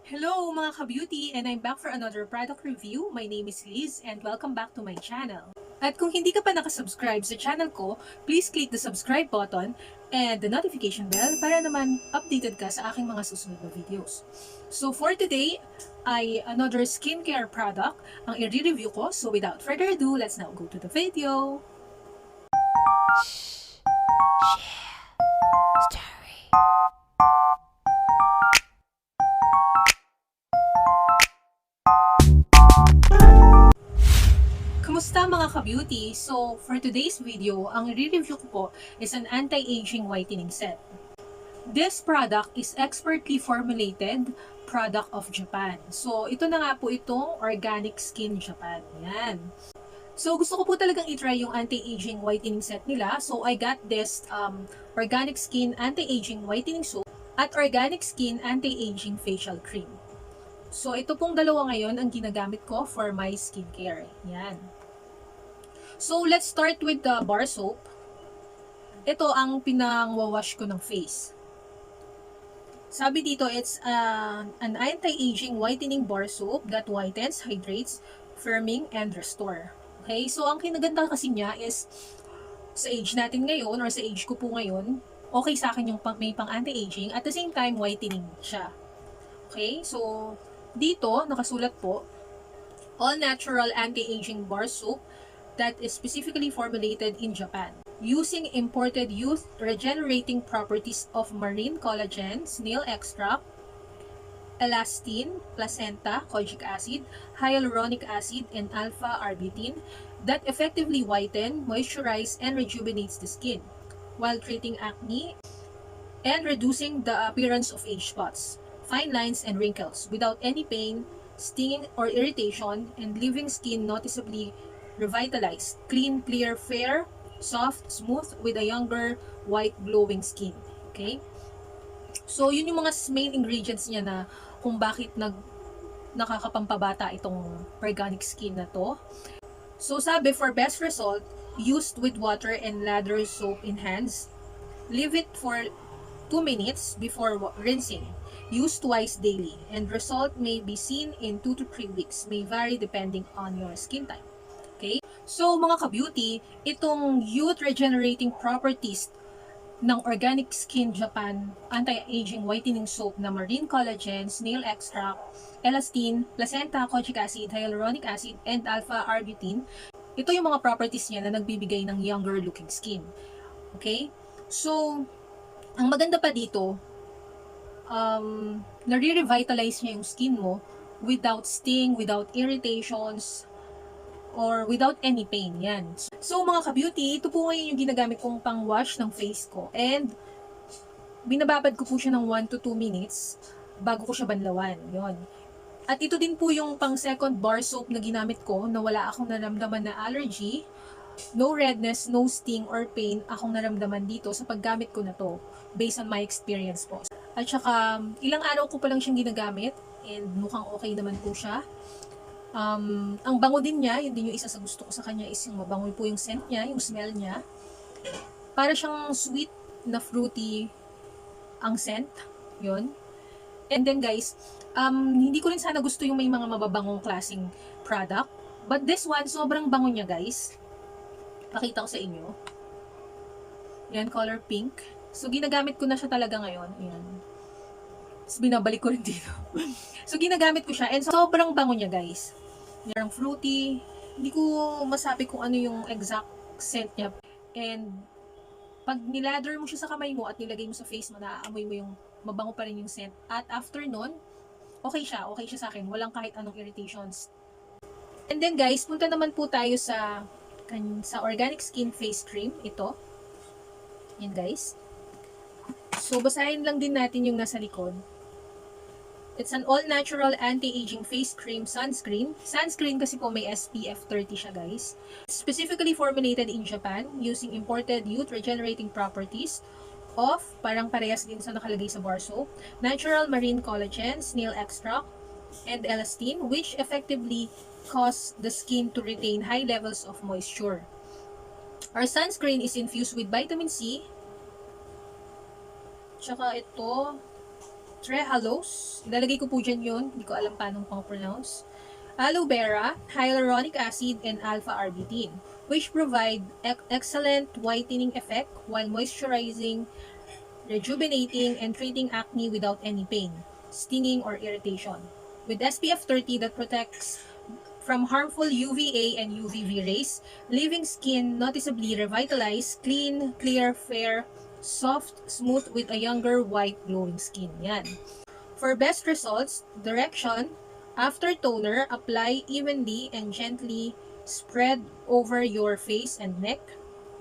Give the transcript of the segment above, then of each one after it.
Hello mga ka-beauty, and I'm back for another product review. My name is Liz and welcome back to my channel. At kung hindi ka pa nakasubscribe sa channel ko, please click the subscribe button and the notification bell para naman updated ka sa aking mga susunod na videos. So for today, ay another skincare product ang i-review ko. So without further ado, let's now go to the video. Kumusta mga ka-beauty? So, for today's video, ang i-review ko po is an anti-aging whitening set. This product is expertly formulated product of Japan. So, ito na nga po itong Organic Skin Japan. Yan. So, gusto ko po talagang i-try yung anti-aging whitening set nila. So, I got this Organic Skin Anti-Aging Whitening Soap at Organic Skin Anti-Aging Facial Cream. So, ito pong dalawa ngayon ang ginagamit ko for my skincare. Yan. So, let's start with the bar soap. Ito ang pinang-wawash ko ng face. Sabi dito, it's an anti-aging whitening bar soap that whitens, hydrates, firming, and restore. Okay? So, ang kinaganda kasi niya is, sa age natin ngayon, or sa age ko po ngayon, okay sa akin yung may pang anti-aging, at the same time, whitening siya. Okay? So, dito, nakasulat po, all-natural anti-aging bar soap that is specifically formulated in Japan, using imported youth regenerating properties of marine collagen, snail extract, elastin, placenta, kojic acid, hyaluronic acid, and alpha-arbutin that effectively whiten, moisturize, and rejuvenates the skin, while treating acne and reducing the appearance of age spots, fine lines, and wrinkles without any pain, stinging, or irritation, and leaving skin noticeably revitalized, clean, clear, fair, soft, smooth, with a younger, white, glowing skin. Okay? So, yun yung mga main ingredients niya na kung bakit nakakapampabata itong organic skin na to. So, sabi, for best result, used with water and lather soap in hands. Leave it for 2 minutes before rinsing. Use twice daily, and result may be seen in 2 to 3 weeks. May vary depending on your skin type. Okay? So, mga ka-beauty, itong youth regenerating properties ng Organic Skin Japan Anti-Aging Whitening Soap na marine collagen, snail extract, elastin, placenta, kojic acid, hyaluronic acid, and alpha-arbutin, ito yung mga properties niya na nagbibigay ng younger looking skin. Okay? So, ang maganda pa dito, nare-revitalize niya yung skin mo without sting, without irritations, or without any pain. Yan. So, mga ka-beauty, ito po ngayon yung ginagamit kong pang-wash ng face ko. And, binababad ko po siya ng 1 to 2 minutes bago ko siya banlawan. Yun. At ito din po yung pang-second bar soap na ginamit ko na wala akong naramdaman na allergy, no redness, no sting, or pain akong naramdaman dito sa paggamit ko na to based on my experience po. At saka, ilang araw ko pa lang siyang ginagamit and mukhang okay naman po siya. Ang bango din niya, yun din yung isa sa gusto ko sa kanya is yung mabango po yung scent niya, yung smell niya. Para siyang sweet na fruity ang scent, yun. And then guys, hindi ko rin sana gusto yung may mga mababangong klaseng product. But this one, sobrang bango niya guys. Pakita ko sa inyo. Yan, color pink. So, ginagamit ko na siya talaga ngayon. Yan. Tapos binabalik ko rin dito. So, ginagamit ko siya. And sobrang bango niya guys. Yung fruity. Hindi ko masabi kung ano yung exact scent niya. And pag nilather mo siya sa kamay mo at nilagay mo sa face mo, naaamoy mo yung mabango pa rin yung scent. At after nun, okay siya. Okay siya sa akin. Walang kahit anong irritations. And then guys, punta naman po tayo sa Organic Skin Face Cream. Ito. Yan guys. So, basahin lang din natin yung nasa likod. It's an all-natural anti-aging face cream sunscreen. Sunscreen kasi po may SPF 30 siya guys. Specifically formulated in Japan using imported youth regenerating properties of, parang parehas din sa nakalagay sa bar soap, natural marine collagen, snail extract, and elastin, which effectively cause the skin to retain high levels of moisture. Our sunscreen is infused with vitamin C. Tsaka ito, trehalose. Ilalagay ko po dyan yun. Hindi ko alam paano pang-pronounce. Aloe vera, hyaluronic acid, and alpha-arbutin, which provide excellent whitening effect while moisturizing, rejuvenating, and treating acne without any pain, stinging, or irritation. With SPF 30 that protects from harmful UVA and UVB rays, leaving skin noticeably revitalized, clean, clear, fair, soft, smooth with a younger, white, glowing skin. Yan. For best results, direction, after toner, apply evenly and gently spread over your face and neck.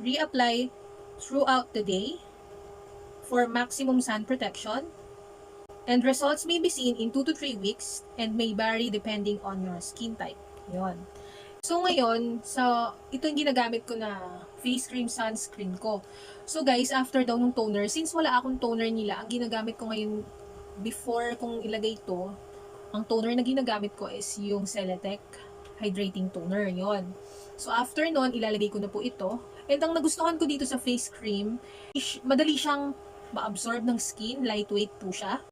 Reapply throughout the day for maximum sun protection. And results may be seen in 2 to 3 weeks and may vary depending on your skin type. Yun. So ngayon, ito yung ginagamit ko na face cream sunscreen ko. So guys, after daw ng toner, since wala akong toner nila, ang ginagamit ko ngayon before kung ilagay ito, ang toner na ginagamit ko is yung Celatec Hydrating Toner. Yon. So after nun, ilalagay ko na po ito. And ang nagustuhan ko dito sa face cream, madali siyang ma-absorb ng skin, lightweight po siya.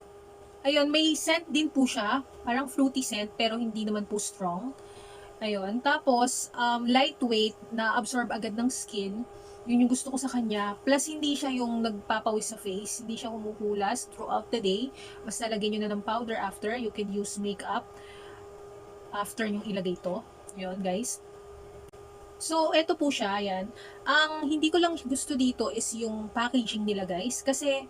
Ayun, may scent din po siya, parang fruity scent pero hindi naman po strong. Ayun, tapos lightweight, na-absorb agad ng skin. Yun yung gusto ko sa kanya. Plus, hindi siya yung nagpapawis sa face. Hindi siya humuhulas throughout the day. Basta lagyan nyo na ng powder after. You can use makeup after yung ilagay to. Yun, guys. So, eto po siya. Ayan. Ang hindi ko lang gusto dito is yung packaging nila, guys. Kasi,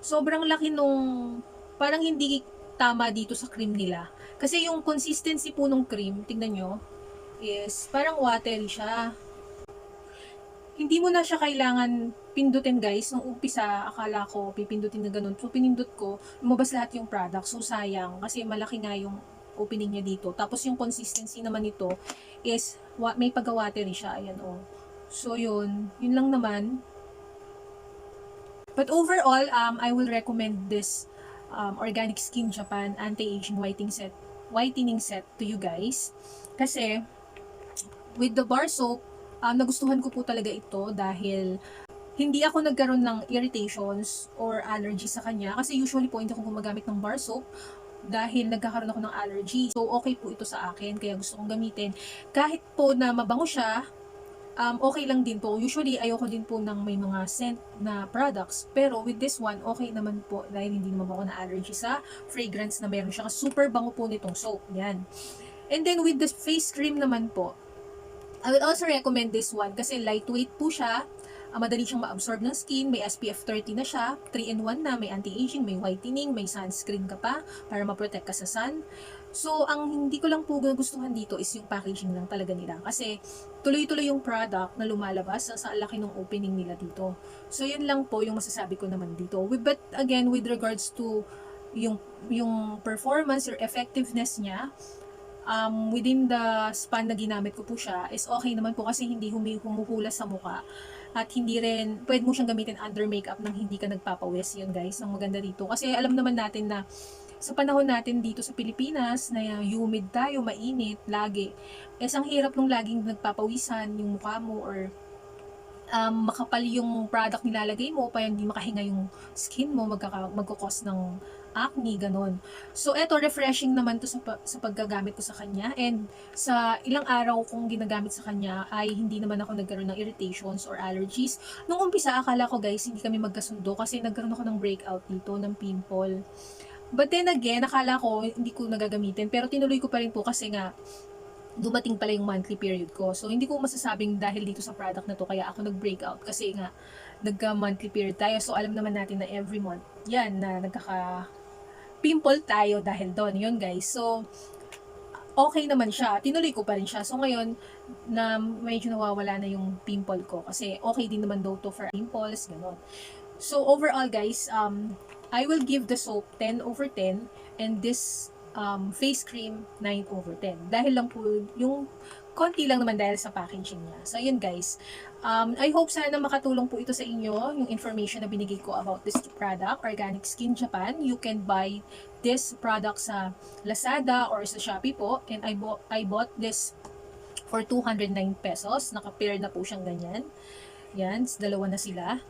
sobrang laki nung parang hindi tama dito sa cream nila. Kasi yung consistency po ng cream, tingnan nyo, is parang watery siya. Hindi mo na siya kailangan pindutin, guys. Nung umpisa, akala ko pipindutin na ganun. So, pinindut ko, lumabas lahat yung product. So, sayang. Kasi malaki nga yung opening niya dito. Tapos, yung consistency naman nito is may pagka-watery siya. Ayan, oh. So, yun. Yun lang naman. But overall, I will recommend this Organic Skin Japan Anti-Aging Whitening Set to you guys. Kasi, with the bar soap, nagustuhan ko po talaga ito dahil hindi ako nagkaroon ng irritations or allergy sa kanya. Kasi usually po, hindi ako gumagamit ng bar soap dahil nagkakaroon ako ng allergy. So, okay po ito sa akin, kaya gusto kong gamitin. Kahit po na mabango siya, okay lang din po. Usually, ayoko din po ng may mga scent na products. Pero with this one, okay naman po dahil hindi naman ako na allergy sa fragrance na meron siya. Super bango po nitong soap. Yan. And then with the face cream naman po, I would also recommend this one kasi lightweight po siya. Madali siyang ma-absorb ng skin. May SPF 30 na siya. 3-in-1 na. May anti-aging, may whitening, may sunscreen ka pa para ma-protect ka sa sun. So, ang hindi ko lang po gustuhan dito is yung packaging lang talaga nila. Kasi, tuloy-tuloy yung product na lumalabas sa laki ng opening nila dito. So, yun lang po yung masasabi ko naman dito. But again, with regards to yung performance or effectiveness niya, within the span na ginamit ko po siya, is okay naman po kasi hindi humuhula sa mukha. At hindi rin, pwede mo siyang gamitin under makeup nang hindi ka nagpapawis. Yun guys, ang maganda dito. Kasi alam naman natin na sa panahon natin dito sa Pilipinas, na humid tayo, mainit, lagi. Ang hirap nung laging nagpapawisan yung mukha mo or makapal yung product nilalagay mo, pa hindi makahinga yung skin mo, magkakos ng acne, ganon. So, eto, refreshing naman to sa paggagamit ko sa kanya. And sa ilang araw kong ginagamit sa kanya, ay hindi naman ako nagkaroon ng irritations or allergies. Nung umpisa, akala ko guys, hindi kami magkasundo kasi nagkaroon ako ng breakout dito, ng pimple. But then again, akala ko hindi ko nagagamitin. Pero tinuloy ko pa rin po kasi nga, dumating pala yung monthly period ko. So, hindi ko masasabing dahil dito sa product na to, kaya ako nag-breakout. Kasi nga, nagka-monthly period tayo. So, alam naman natin na every month, yan, na nagkaka-pimple tayo dahil doon. Yun, guys. So, okay naman siya. Tinuloy ko pa rin siya. So, ngayon, na medyo nawawala na yung pimple ko. Kasi, okay din naman daw to for pimples, gano'n. So, overall, guys, I will give the soap 10/10 and this face cream 9/10. Dahil lang po yung konti lang naman dahil sa packaging niya. So, yun guys. I hope sana makatulong po ito sa inyo, yung information na binigay ko about this product, Organic Skin Japan. You can buy this product sa Lazada or sa Shopee po. And I bought this for 209 pesos. Naka-pair na po siyang ganyan. Yan, dalawa na sila.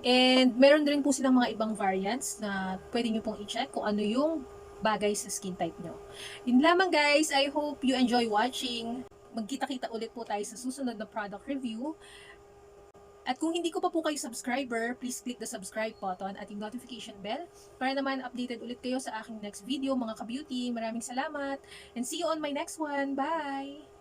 And meron rin po silang mga ibang variants na pwede nyo pong i-check kung ano yung bagay sa skin type nyo. Yun lamang guys, I hope you enjoy watching. Magkita-kita ulit po tayo sa susunod na product review. At kung hindi ko pa po kayo subscriber, please click the subscribe button at yung notification bell para naman updated ulit kayo sa aking next video mga ka-beauty. Maraming salamat and see you on my next one. Bye!